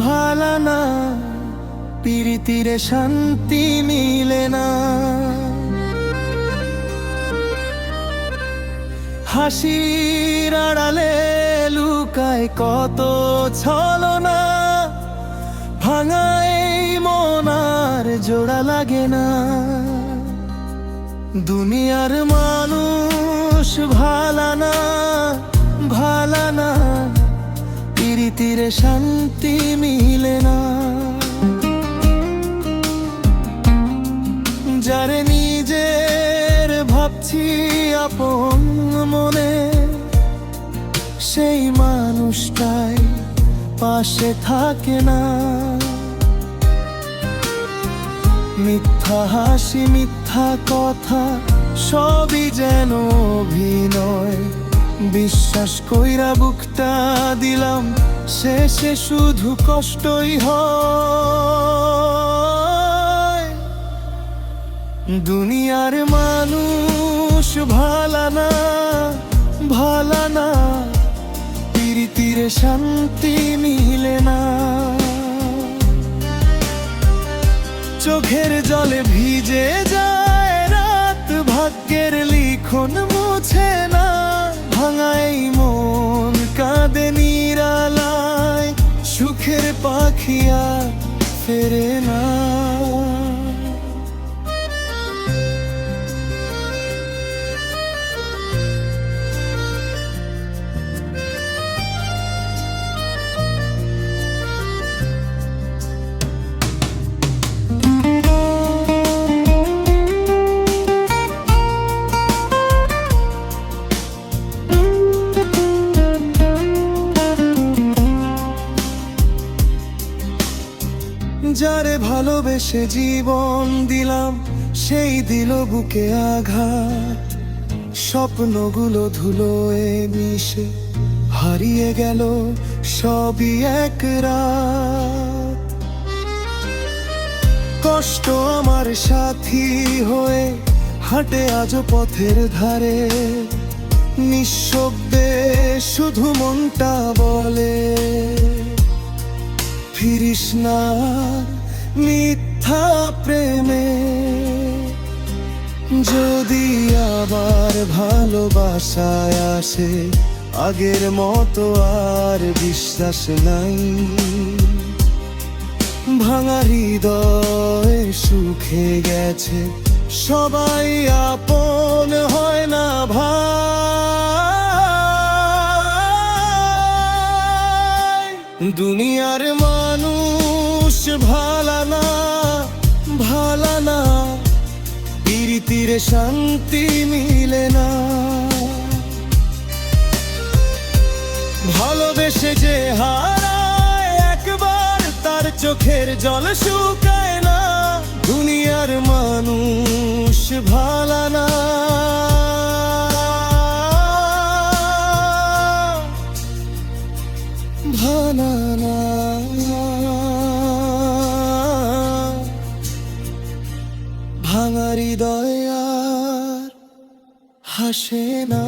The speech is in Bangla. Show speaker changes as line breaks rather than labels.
ভালা না, প্রীতিরে শান্তি মিলে না। হাসির আড়ালে লুকায় কত ছলনা, ভাঙা এই মন আর জোড়া লাগে না। দুনিয়ার মানুষ ভালা না, ভালা না, প্রীতিরে শান্তি মিলে না। যারে নিজের ভাবছি আপন মনে, সেই মানুষটাই পাশে থাকে না। মিথ্যা হাসি মিথ্যা কথা সবই যেন অভিনয়, বিশ্বাস কইরা বুকটা দিলাম, শেষে শুধু কষ্টই হয়। দুনিয়ার মানুষ ভালা না, ভালা না, প্রীতিরে শান্তি মিলে না। চোখের জলে ভিজে যায় রাত, ভাগ্যের লিখন মুছে না। ভাঙা এই মন কাঁদে নিরালায়, সুখের পাখি আর ফেরে না। যারে ভালোবেসে জীবন দিলাম, সেই দিল বুকে আঘাত। স্বপ্নগুলো ধুলোয় মিশে হারিয়ে গেল সবই এক রাত। কষ্ট আমার সাথী হয়ে হাঁটে আজও পথের ধারে, নিঃশব্দে শুধু মনটা বলে, ফিরিস না মিথ্যা প্রেমে। যদি আবার ভালোবাসায় আসে, আগের মতো আর বিশ্বাস নাই। ভাঙা হৃদয় সুখে গেছে, সবাই আপন হয় না ভাই। দুনিয়ার মানুষ ভালা না, ভালা না, প্রীতিরে শান্তি মিলে না। ভালোবেসে যে হারায় একবার, তার চোখের জল শুকায় না। দুনিয়ার মানুষ ভালা না, ভালা না, ভাঙা হৃদয় আর হাসে না।